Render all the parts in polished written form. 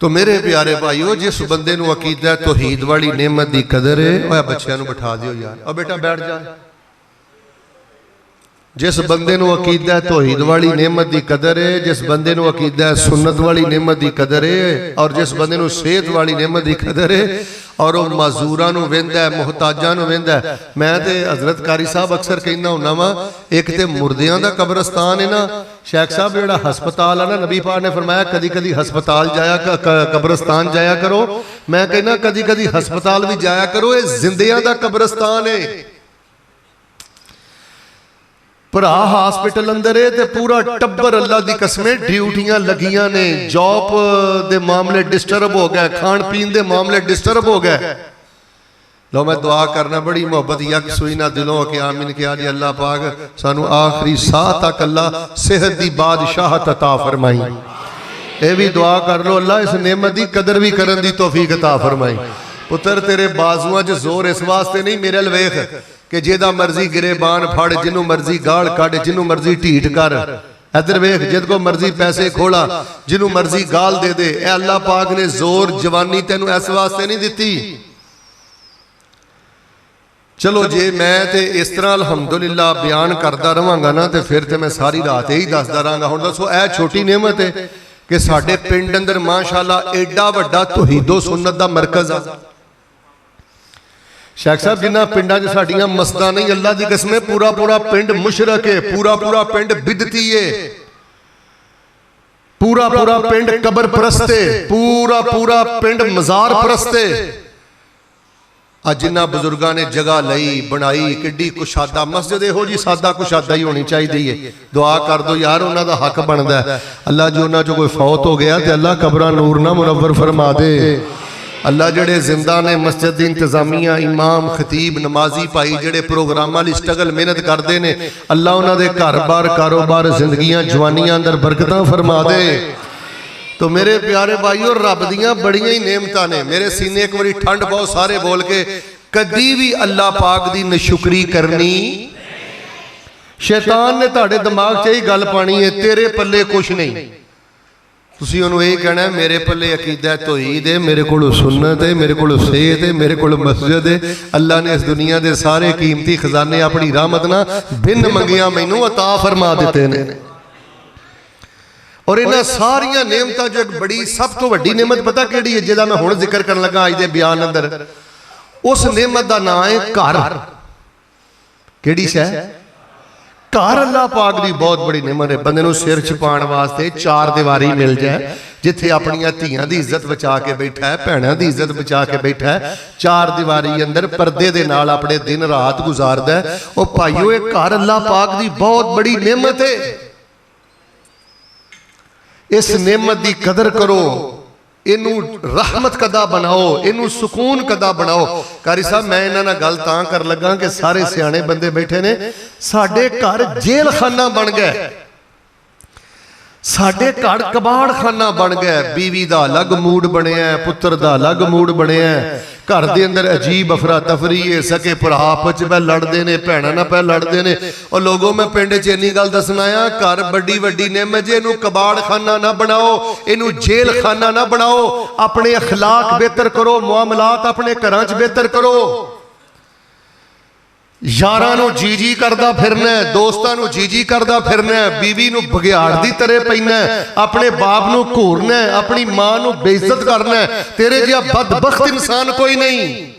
तो मेरे प्यारे भाईओ, जिस बंदे नूं अकीदा तौहीद वाली नेमत की कदर है, वह बच्चों नूं बिठा दिओ यार, और बेटा बैठ जा। जिस बंदे नूं अकीदा तौहीद वाली नेमत की कदर है, जिस बंदे नूं अकीदा सुन्नत वाली नेमत की कदर है, और जिस बंदे नूं सेहत वाली नेमत की कदर है, और वह मजदूरां नूं वेंदा है, मुहताजां नूं वेंदा है। मैं ते हजरत कारी साहब अक्सर कहना हुंदा वां, एक ते मुर्दियां दा कब्रस्तान है ना शेख साहब, जिहड़ा हस्पताल है ना, नबी पाक ने फरमाया कदी कदी हस्पताल जाया कब्रस्तान जाया करो। मैं कहना कदी कदी हस्पताल भी जाया करो, ये जिंदियां दा कब्रस्तान है। भरा हॉस्पिटल अंदर है ते पूरा टब्बर अल्लाह दी कसमें ड्यूटियां लगियां ने, जॉब दे मामले डिस्टर्ब हो गए, खान पीन दे मामले डिस्टर्ब हो गए। लो मैं दुआ करना बड़ी मोहब्बत यक सुई ना दिलों के आमीन किया जी, अल्लाह पाक सानू आखिरी साह तक अल्लाह सेहत दी बादशाहत अता फरमाई। ये भी दुआ कर लो अल्लाह इस नेमत दी कदर भी करन दी तौफीक अता फरमाई। पुत्र तेरे बाजुआं च जोर इस वास्ते नहीं, मेरे अल वेख कि जेदा मर्जी गिरेबान फड़, जिन्हों मर्जी गाल कड़, जिन्हों मर्जी ढीठ कर। इधर वेख, जिद को मर्जी पैसे खोला, जिन्हों मर्जी गाल दे दे। ए अल्लाह पाक ने जोर जवानी तेनू इस वास्ते नहीं दिती। चलो जे मैं ते इस तरह अलहमदुलिल्लाह बयान करता रहांगा ना, तो फिर तो मैं सारी रात यही दसदा रहांगा। हुण दसो ए छोटी नेमत है कि साडे पिंड अंदर माशाअल्लाह एडा वड्डा तौहीदो सुन्नत दा मरकज आ। शेख साहब जिन्ना पिंडा च साडियां मस्जिदां नहीं, अल्लाह दी कसम पूरा पूरा पिंड मुशरक है, पूरा पूरा पिंड बिदती है, पूरा पूरा पिंड कबर परस्त है, पूरा पूरा पिंड मजार परस्त है। अज जिन्ना बुजुर्गों ने जगह लई बनाई, किड्डी कुशादा मस्जिद, इहो जी सादा कुशादा ही होनी चाहिए है। दुआ कर दो यार, उन्हां दा हक बनदा है। अल्लाह जो उन्हां चों कोई फौत हो गया तो अल्लाह कबरां नूर ना मुनव्वर फरमा दे। अल्लाह जड़े जिंदा ने मस्जिद इंतजामिया, इमाम, खतीब, नमाजी भाई जड़े प्रोग्राम वाली स्ट्रगल मेहनत करते हैं, अल्लाह उन्होंने घर बार कारोबार जिंदगियां जवानियां अंदर बरकतां फरमा दे। तो मेरे प्यारे भाईओ, रब दियां बड़ियां ही नेमतां ने। मेरे सीने एक बारी ठंड बहुत सारे बोल के कदी भी अल्लाह पाक दी नशुकरी करनी। शैतान ने तुहाडे दिमाग च यही गल पानी है, तेरे पल्ले कुछ नहीं। तुसीं उहनूं ये कहना मेरे पल्ले अकीदा तौहीद है, मेरे कोल सुन्नत है, मेरे कोल सेहत है, मेरे कोल मस्जिद है। अल्लाह ने इस दुनिया के सारे कीमती खजाने अपनी रहमत ना बिन मंगिया मैनू अता फरमा दिते ने। और इन्हां सारियां नेमतां जो एक बड़ी सब तो वड्डी नेमत पता किहड़ी है, जिहदा मैं हुण जिक्र करन लगा अज दे बयान अंदर, उस नेमत दा नाम है घर। किहड़ी शै? घर। अल्लाह पाक दी बहुत बड़ी नेमत है। बंदे नूं सिर छुपाण वास्ते चार दीवारी मिल जाए, जिथे अपनियां धीआं दी इज्जत बचा के बैठा है, भैणां दी इज्जत बचा के बैठा है, चार दीवारी अंदर पर्दे दे नाल अपने दिन रात गुजारदा है। ओ भाईओ, ये घर अल्लाह पाक दी बहुत बड़ी नेमत है। इस नेमत की कदर करो, इनू रहमत कदा बनाओ, इनू सुकून कदा बनाओ। कारी साहब मैं इन्हां नाल गल तां कर लगा कि सारे सियाणे बंदे बैठे ने, साडे घर जेल खाना बन गया, साडे घर कबाड़ खाना बन गया। बीवी दा अलग मूड बनया, पुत्र दा अलग मूड बनया, घर दे अंदर अजीब अफरा तफरी है, सके भरा आपस च लड़ते ने, भैणां नाल पै लड़ते ने। और लोगों मैं पिंड च इन्नी गल दसना आ, घर बड़ी वड्डी नेमत जे, इनू कबाड़ खाना ना बनाओ, इनू जेल खाना ना बनाओ। अपने अखलाक बेहतर करो, मुआमलात अपने घरां च बेहतर करो। यारां नूं जी जी करदा फिरना, दोस्तां नूं जी जी करदा फिरना, बीवी नूं बघियाड़ दी तरह पैना, अपने बाप नूं घूरना, अपनी मां नूं बेइज्जत करना। तेरे जिहा बदबख्त इंसान कोई नहीं।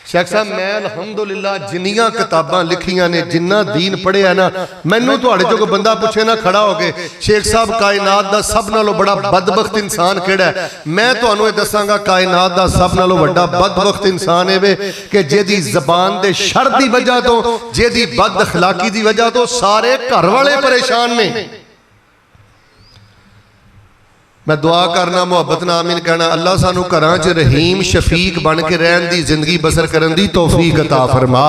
शेख साहब मैं अलहमदुलिल्लाह जिन्नियां किताबां लिखियां ने, जिन्ना दीन पढ़िया ना, मैनू तुहाडे चों कोई बंदा पुछे ना खड़ा हो गए शेख साहब कायनात दा सब नालों बड़ा बदबख्त इंसान किहड़ा है, मैं तुहानूं ये दसांगा कायनात दा सब नालों बड़ा बदबख्त इंसान है वे कि जिहदी ज़बान दे शर दी वजह तो, जिहदी बद अखलाकी दी वजह तो सारे घर वाले परेशान ने। मैं दुआ करना मुहब्बत नाल आमीन कहना, अल्लाह सानू घरां च रहीम शफीक बन के रहन दी जिंदगी बसर करन दी तौफीक अता फरमा।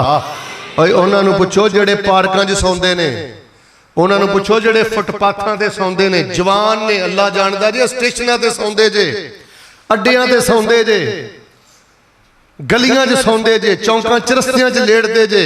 उन्हां नूं पुछो जिहड़े पार्कां च सौंदे ने, उन्हां नूं पुछो जिहड़े फुटपाथां ते सौंदे ने, जवान ने अल्लाह जानदा जी, स्टेशनां ते सौंदे जे, अड्डियां ते सौंदे जे, गलियां च सौंदे जे, चौंकां चरस्तियां च लेटदे जे।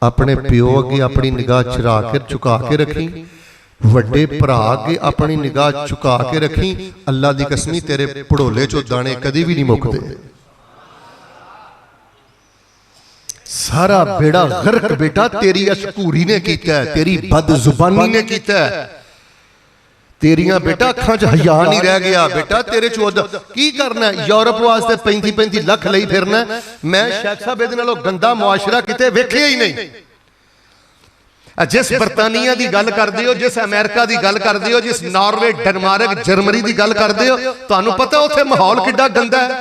अपने प्यो अगे अपनी निगाह झुका के रखी, वड्डे भरा अगे अपनी निगाह झुका के रखी। अल्लाह दी कसमी तेरे भड़ोले चो दाने कदी भी नहीं मुकते। सारा बेड़ा गर्क बेटा तेरी अशकूरी ने कीता है, तेरी बदजुबानी ने कीता है। तेरिया बेटा अखां च हया नहीं रह गया। बेटा तेरे चो की करना है? यूरोप वास्ते 35-35 लाख लई फिरना। मैं शेख साहब इहदे नालों गंदा मुआशरा किते वेखिया ही नहीं। जिस बरतानिया की गल करते हो, जिस अमेरिका की गल करते हो, जिस नॉर्वे, डेनमार्क, जर्मनी की गल करते हो, तुहानू पता उत्थे माहौल किड्डा गंदा है।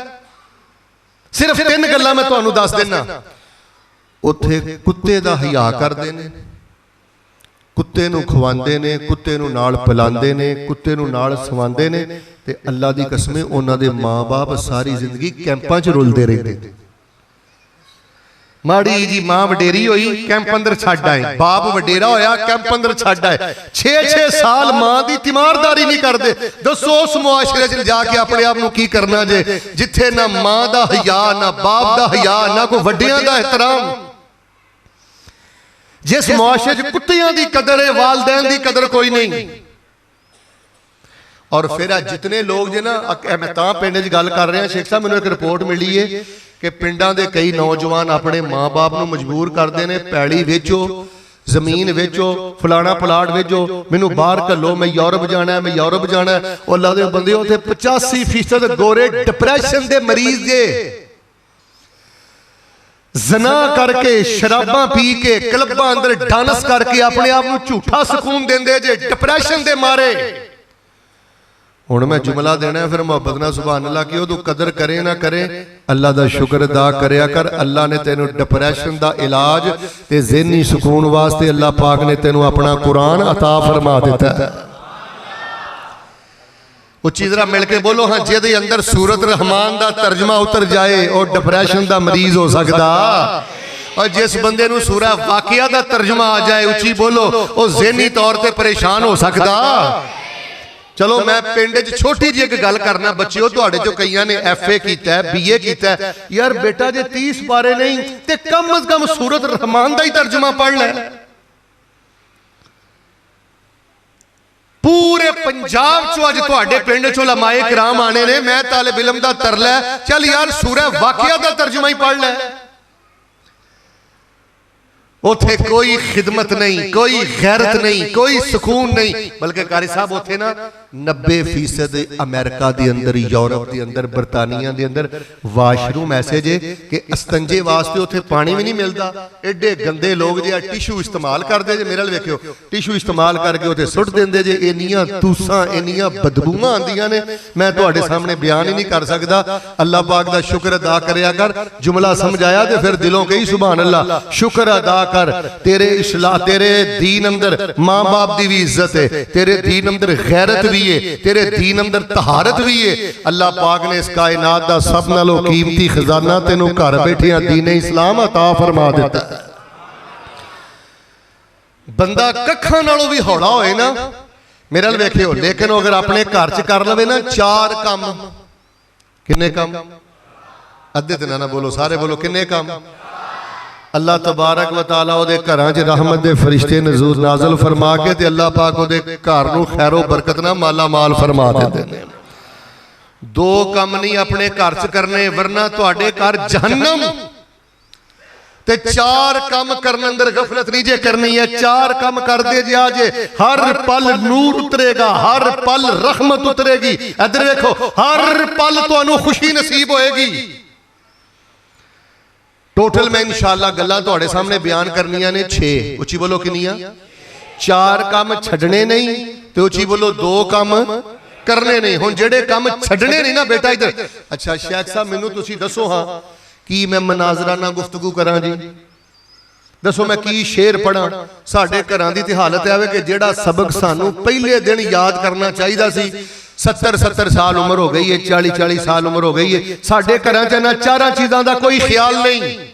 सिर्फ 3 गल्लां मैं तुहानू दस देना। उत्थे कुत्ते दा हया करदे ने, कुत्ते नू खवांदे ने, कुत्ते नू नाल पिलांदे ने, कुत्ते नू नाल सवांदे ने। ते अल्लाह दी कसमें उन्हां दे मां बाप सारी जिंदगी कैंपां च रुलदे रहंदे। माड़ी जी मां वडेरी होई, कैंप अंदर छड्ड आए। बाप वडेरा होया, कैंप अंदर छड्ड आए। 6-6 साल मां दी तीमारदारी नहीं करदे। दसो उस मुआशरे च जाके अपने आप नू की करना जे जिथे ना मां दा हया, ना बाप दा हया, ना कोई वड्डियां दा एहतराम। जिस मुआशरे च कुत्तियां दी कदर है, वालदैन दी कदर कोई नहीं। और फिर जितने लोग जे ना, मैं तां पिंड च गल कर रहा शेख साहब, मैनूं एक रिपोर्ट मिली है कि पिंडां दे कई नौजवान अपने मां बाप नूं मजबूर करते हैं, पैली वेचो, जमीन वेचो, फलाना प्लाट वेचो, मैनू बाहर घलो, मैं यूरोप जाना है, मैं यूरोप जाना है। और अल्लाह दे बंदे उत्थे 85% गोरे डिप्रैशन दे मरीज जे, जना करके, शराबां पी के, क्लबां अंदर डांस करके अपने आप नूं झूठा सुकून देंदे जे, डिप्रैशन दे मारे। हुण मैं जुमला देना है, फिर मुहब्बत नाल सुभान अल्लाह की तू कदर करे ना करे, अल्लाह दा शुक्र अदा करया कर। अल्लाह ने तेनू डिप्रैशन दा इलाज ते ज़हनी सुकून वास्ते अल्लाह पाक ने तेनू अपना कुरान अता फरमा दिता है। उच्ची जरा मिल के बोलो हाँ, जिहदे अंदर सूरत रहमान दा तर्जमा उतर जाए और डिप्रैशन दा मरीज हो सकदा। और जिस बंदे नू सूरा वाकिया दा तर्जमा आ जाए, उच्ची बोलो, वो ज़हनी तौर पर परेशान हो सकदा। चलो मैं पिंड च छोटी जी एक गल करना, बच्चिओ तुहाडे चो कईयां ने FA कीता है, BA कीता है। यार बेटा जे 30 बारे नहीं ते कम अज कम सूरत रहमान दा ही तर्जमा पढ़ ले। पूरे पंजाब चो अज तुहाडे पिंड चो लमाए कराम आने ने, मैं तालिब इलम दा तरला चल यार सूरा वाकिया दा तर्जमा ही पढ़ ले। उथे कोई खिदमत नहीं, कोई गैरत नहीं, कोई सुकून नहीं, बल्कि कारी साहब उथे ना 90% अमेरिका के अंदर, यूरोप के अंदर, बरतानिया के अंदर वाशरूम ऐसे जे कि अस्तंजे वास्ते उथे पानी भी नहीं मिलता। एडे गंदे लोग जे टिशू इस्तेमाल करते जे, मेरे वेखियो टिशू इस्तेमाल करके उथे सुट देंदे जे। इन्नियां तूसां, इन्नियां बदबूआं आंदियां ने, मैं तुहाडे सामने बयान ही नहीं कर सकदा। अल्लाह पाक दा शुक्र अदा करया कर। जुमला समझाया ते फिर दिलों कही सुभान अल्लाह, शुक्र अदा कर। तेरे इस्लाह, तेरे दीन अंदर मां बाप की भी इज्जत है, तेरे दीन अंदर गैरत भी है, तेरे दीन अंदर तहारत भी है। अल्लाह पाक ने इस कायनात का सब नालों कीमती खजाना तेनू घर बैठे दीन इस्लाम अता फरमा दिता। बंदा कखा नालों भी हौला होए ना, मेरे वेखियो, लेकिन अगर अपने घर च कर लवे ना 4 काम, किन्ने काम? अद्धे दिन ना बोलो, सारे बोलो, किन्ने काम? अल्लाह तबारक व तआला उहदे घरां च रहमत दे फरिश्ते नज़ूर नाज़िल फरमा के ते अल्लाह पाक उहदे घर नूं खैरो बरकत नाल माला माल फरमा देंदे ने। 2 काम नहीं अपने घर च करने, वरना तुहाडे घर जहन्नम। ते 4 काम करने अंदर गफलत नहीं जे करनी है। 4 काम कर दे जे आज हर पल नूर उतरेगा, हर पल रहमत उतरेगी। इधर देखो, हर पल तुहानू खुशी नसीब होएगी। टोटल मैं इंशाअल्लाह गल्लां तुहाडे सामने बयान करनियां ने 6। उच्ची बोलो किनियां? 4 काम छड्डने नहीं ते उच्ची बोलो 2 काम करने नहीं। हुण जेड़े काम छड्डने नहीं ना बेटा, इधर अच्छा शेख साहब मैनू तुसी दसो हाँ कि मैं मनाजराना गुफ्तगू करां जी, दसो मैं की शेर पढ़ा। साडे घरां दी ते हालत आवे कि जेड़ा सबक सानू पहले दिन याद करना चाहिदा सी, 70-70 साल उम्र हो गई है, 40-40 साल उम्र हो गई है, साडे घरां च इन्हां 4 चीज़ों का कोई ख्याल नहीं।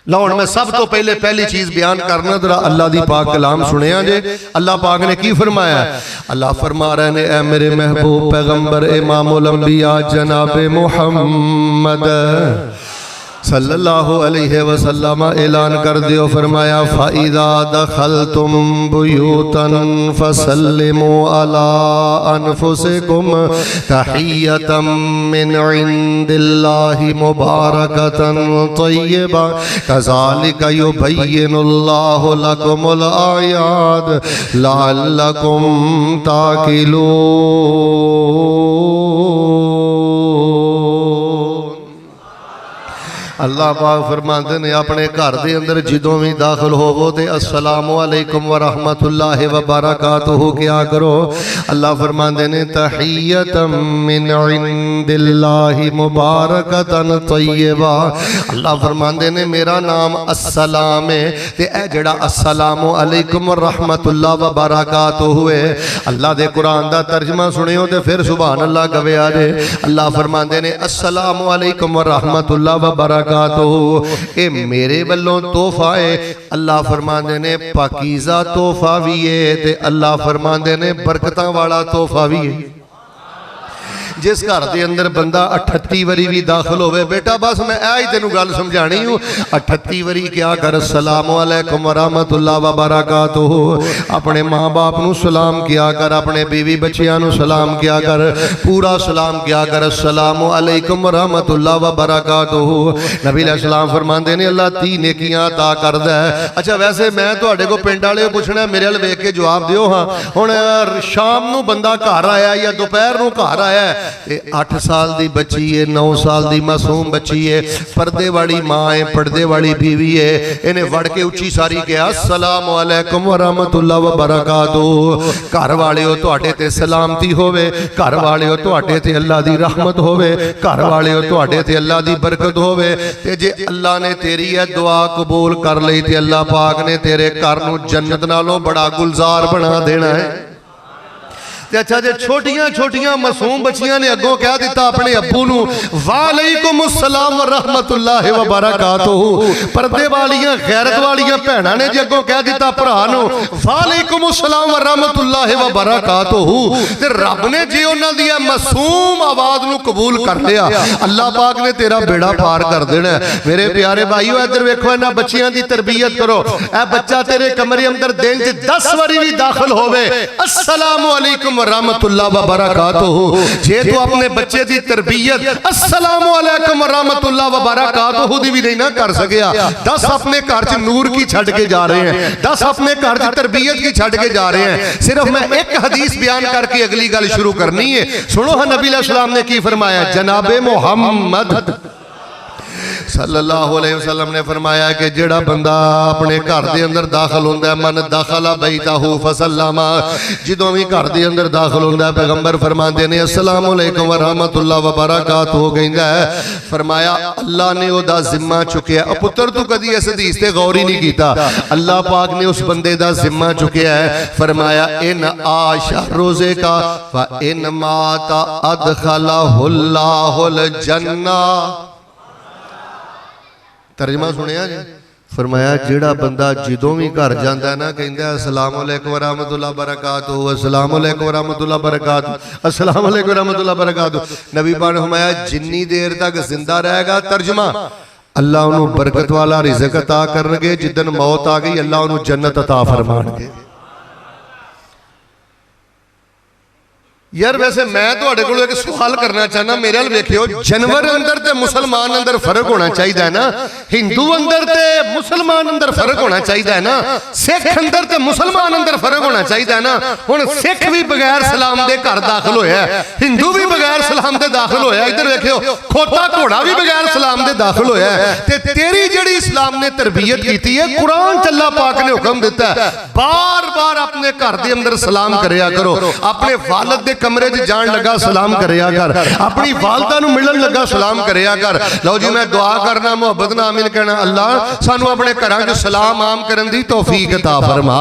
लो हुण मैं सब तो पहले पहली चीज बयान करना, जरा अल्लाह दी पाक कलाम सुनिया जे। अल्लाह पाक ने की फरमाया? अल्लाह फरमा रहे ने, ए मेरे महबूब पैगंबर इमामुल अंबिया जनाब मुहम्मद सल्लल्लाहु अलैहि वसल्लम ऐलान कर दियो, फरमाया फ़ाइज़ा दखलतुम बुयूतन फसल्लिमू अला अनफुसिकुम तहियतम मिन इंदिल्लाहि मुबारकतन तय्यबा कज़ालिका युबय्यिनुल्लाहु लकुमुल आयात लअल्लकुम ताक़िलून। अल्लाह पाक फरमाते ने अपने घर के अंदर जदों भी दाखिल होवो तो अस्सलामु अलैकुम व रहमतुल्लाहि व बरकातुहू क्या करो। अल्लाह फरमाते ने तहियतम मिन इंदिल्लाहि मुबारकतन तय्यबा। अल्लाह फरमाते ने मेरा नाम अस्सलाम है ते ए जेड़ा अस्सलामु अलैकुम व रहमतुल्लाहि व बरकातुहू है। अल्लाह दे कुरान दा तर्जमा सुनियो ते फिर सुभान अल्लाह कवे आजे। अल्लाह फरमाते ने अस्सलामु अलैकुम व रहमतुल्लाहि व बरकातुहू ए मेरे वालों तोहफा है। अल्लाह फरमाते ने पाकीज़ा तोहफा भी है ते अल्लाह फरमाते ने बरकतां वाला तोहफा भी है। जिस घर के अंदर बंदा 38 वरी भी दाखिल होवे, बेटा बस मैं ही तेनू गल समझानी हूँ, 38 वरी क्या कर अस्सलामु अलैकुम व रहमतुल्लाहि व बरकातुहू। अपने माँ बाप नू सलाम किया कर, अपने बीवी बच्चियां नू सलाम किया कर, पूरा सलाम किया कर अस्सलामु अलैकुम व रहमतुल्लाहि व बरकातुहू। नबी अलैहिस्सलाम फरमाते ने अल्लाह 3 नेकियां अता करदा है। अच्छा वैसे मैं तुहाडे को पिंड वाले पुछना, मेरे वाल वेख के जवाब दिओ। हाँ हुण शाम नू बंदा घर आया या दोपहर नू घर आया, 8 साल की बच्ची है, 9 साल की मासूम बच्ची है, पर्दे वाली माँ है, पर्दे वाली बीवी है, इन्हें वड़ के उच्ची सारी कहा अस्सलामु अलैकुम व रहमतुल्लाहि व बरकातुहू। घर वाले हो तुहाडे ते सलामती होवे, घर वाले हो तुहाडे ते अल्लाह दी रहमत होवे, घर वाले हो तुहाडे ते अल्लाह दी बरकत होवे। ते जे अल्लाह ने तेरी है दुआ कबूल कर लई ते अल्लाह पाक ने तेरे घर नू जन्नत नालों बड़ा गुलजार बना देना है। अच्छा जे छोटियां छोटियां मासूम बच्चियां ने अगों कह दिता अपने अब्बू नू वालेकुम अस्सलाम व रहमतुल्लाहि व बरकातुहू। पर्दे वालियां गैरत वालियां भैणां ने जे अगों कह दिता भरा नू वालेकुम अस्सलाम व रहमतुल्लाहि व बरकातुहू, ते रब ने जे उन्हां दी मासूम आवाज नू कबूल कर लिया, अल्लाह पाक ने तेरा बेड़ा पार कर देना। मेरे प्यारे भाईओ इधर वेखो, इन्हां बच्चियां दी तरबियत करो। ए बच्चा तेरे कमरे अंदर दिन च 10 बारी भी दाखिल होवे अस्सलामु अलैकुम रहमतुल्लाहि व बरकातुहू। जे तू अपने बच्चे की तरबियत अस्सलामु अलैकुम व रहमतुल्लाहि व बरकातुहू दी भी नहीं ना कर सकिया, 10 अपने घर च नूर की छड़ के जा रहे हैं, 10 अपने घर की तरबियत की छड़ के जा रहे हैं। सिर्फ मैं एक हदीस बयान करके अगली गल शुरू करनी है। सुनो हाँ नबी अलैहिस्सलाम ने की फरमाया। जनाबे मोहम्मद सल्लल्लाहु अलैहि वसल्लम ने फरमाया कि जेड़ा बंदा अपने घर के अंदर दाखिल होंदा है, मन दाखला बैतहू फसल्लमा, जदों भी घर के अंदर दाखिल होंदा है पैगंबर फरमाते ने अस्सलामु अलैकुम व रहमतुल्लाहि व बरकातुहू कहंदा है। फरमाया अल्लाह ने ओदा जिम्मा चुकिया। पुत्र तू कदी इस हदीस ते गौर ही नहीं कीता, अल्लाह पाक ने उस बंदे दा जिम्मा चुकिया है। फरमाया इन आशा रोजे का व इन माता अदखलहुल्लाहुल जन्ना। तर्जमा सुनिया जी। फरमाया जेड़ा बंदा जदों भी घर जाता है ना कहता अस्सलामु अलैकुम व रहमतुल्लाहि व बरकातुहू, अस्सलामु अलैकुम व रहमतुल्लाहि व बरकातुहू, अस्सलामु अलैकुम व रहमतुल्लाहि व बरकातुहू। नबी पाक ने फरमाया जिन्नी देर तक जिंदा रहेगा, तर्जमा अल्लाह उन्हें बरकत वाला रिज़्क अता करनगे, जिदन मौत आ गई अल्लाह उन्हें जन्नत अता फरमाएंगे। यार वैसे मैं तुहाडे कोलों एक सवाल करना चाहना, मेरे वाल वेखियो, जानवर अंदर ते मुसलमान अंदर फर्क होना चाहिए है ना, हिंदू अंदर ते मुसलमान अंदर फर्क होना चाहिए है ना, सिख अंदर ते मुसलमान अंदर फर्क होना चाहिए है ना। हुण सिख भी बगैर सलाम दे घर दाखिल होया है, हिंदू भी बगैर सलाम दे दाखिल होया, इधर वेखियो खोता घोड़ा भी बगैर सलाम दे दाखिल होया है। ते तेरी जिहड़ी इस्लाम ने तरबियत कीती है, कुरान च अल्लाह पाक ने हुक्म दिता है बार बार अपने घर दे अंदर सलाम करया करो, अपने वालिद दे कमरे च जान लगा सलाम करया कर, अपनी वालदा नूं मिलन लगा सलाम करया कर। लो जी मैं दुआ करना मुहब्बत नाल आमीन कहना, अल्लाह सानू अपने घरां च सलाम आम करन दी तौफीक अता फरमा।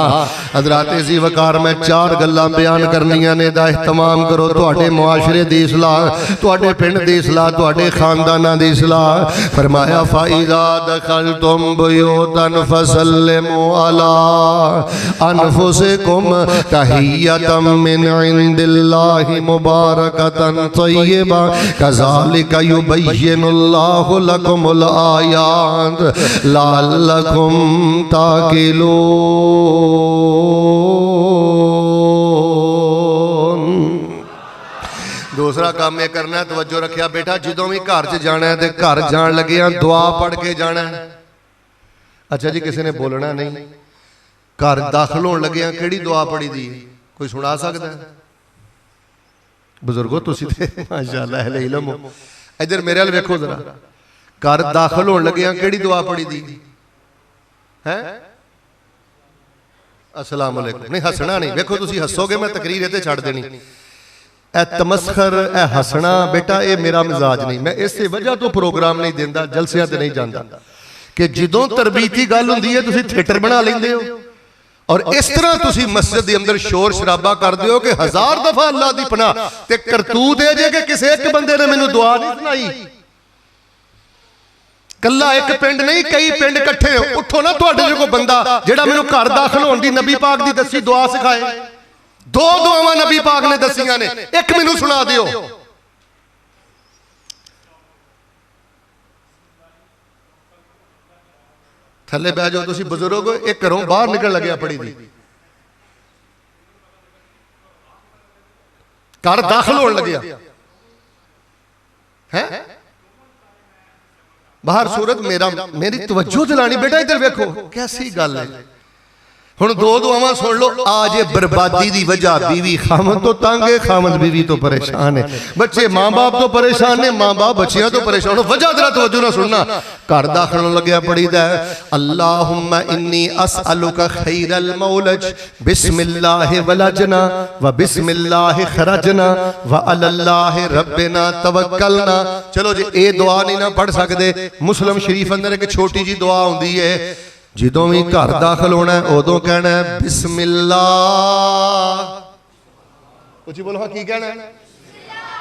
हज़रात इज़्ज़त वकार मैं 4 गल्लां बयान करनियां ने, दा इहतमाम करो। तुहाडे मुआशरे दी इस्लाह, तुहाडे पिंड दी इस्लाह, तुहाडे खानदानां दी इस्लाह। फरमाया फ़ाइज़ा दखलतुम बुयूतन फसल्लिमू अला अनफुसिकुम तहियतम मिन इंदिल्लाह अल्लाहि मुबारकतन तय्यबा कज़ालिका युबय्यिनुल्लाहु लकुमुल आयात लअल्लकुम ताक़िलून। दूसरा काम यह करना है, तवज्जो रखिया बेटा, जो भी घर च जाना है तो घर जान लगे दुआ पढ़ के जाना है। अच्छा जी, किसी ने बोलना नहीं, घर दाखिल होने लगे केड़ी दुआ पढ़ी दी कोई सुना सकता है? बुजुर्गो तुसी ते माशाअल्लाह अहले इल्म हो, इधर मेरे वाल वेखो जरा, घर दाखिल होने लगे केड़ी दुआ पढ़ी दी है? अस्सलाम वालेकुम। नहीं हसना नहीं, वेखो तुसी हसोगे मैं तकरीर इत्ते छड्ड देनी। ए तमस्खर, ए हसना बेटा ये मेरा मिजाज नहीं। मैं इस वजह तो प्रोग्राम नहीं देंदा, जलसियां ते नहीं जांदा कि जदों तरबीती गल हुंदी है तुसी थिएटर बना लैंदे हो और इस तरह तुसी मस्जिद के अंदर शोर शराबा करते हो कि 1000 दफा अल्लाह दी पनाह ते करतूत है जे कि किसी एक बंदे ने मैनू दुआ नहीं सुनाई। कल्ला एक पिंड नहीं, कई पिंड इकट्ठे हो, उठो ना तुहाडे जो कोई बंदा जेड़ा मैनू घर दाखिल होने दी नबी पाक दी दसी दुआ सिखाए। 2 दुआवां नबी पाक ने दसियां ने, एक मैनू सुना दिओ। थले बह जाओ तुसी बुजुर्ग, एक घरों बाहर निकल लगे पड़ी दी, घर दाखिल होने लगे हैं बाहर सूरत मेरी तवज्जो दिलानी बेटा, इधर देखो कैसी गल है। हुण 2 दुआवां सुन लो। आज बर्बादी दी वजह बीवी खामद तो तंग है, खामद बीवी तो परेशान है, बच्चे मां बाप तो परेशान है, मां बाप बच्चियां तो परेशान। वजह जरा तवज्जो ना सुनना, घर दाखिल होने लगे पड़ीदा है अल्लाहुम्मा इन्नी असअलुका खैरल मौलज बिस्मिल्लाहि वलजना व बिस्मिल्लाहि खरजना व अलल्लाहि रब्बिना तवक्कलना। चलो जी ये दुआ नहीं ना पढ़ सकते, मुस्लिम शरीफ अंदर एक छोटी जी दुआ होंदी है, जदों भी घर दाखिल होना है उदों कहना है बिस्मिल्लाह। कुछ बोलो हाँ की कहना है,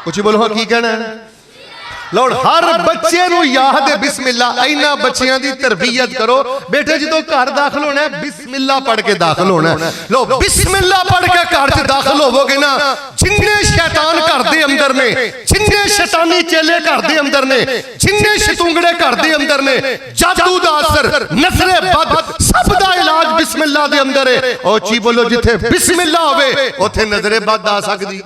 कुछ बोलो हाँ की कहना है। लौड़ हर बच्चे नू याद है बिस्मिल्लाह। इन्हां बच्चियां दी तरबियत करो बेटे, जो घर दाखिल होना है बिस्मिल्लाह पढ़ के दाखिल होना है। लो बिस्मिल्लाह पढ़ के घर च दाखिल होवोगे ना, जिन्ने शैतान घर दे अंदर ने, जिन्ने शैतानी चेले घर दे अंदर ने, जिन्ने शतुंगड़े घर दे अंदर ने, जादू दा असर, नजरे बद, सब दा इलाज बिस्मिल्लाह दे अंदर है। ओ ची बोलो जिथे बिस्मिल्लाह होवे उथे नजरे बद आ सकदी।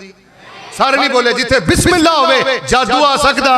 सारे नहीं बोले जिथे बिस्मिल्लाह होवे जादू आ सकदा।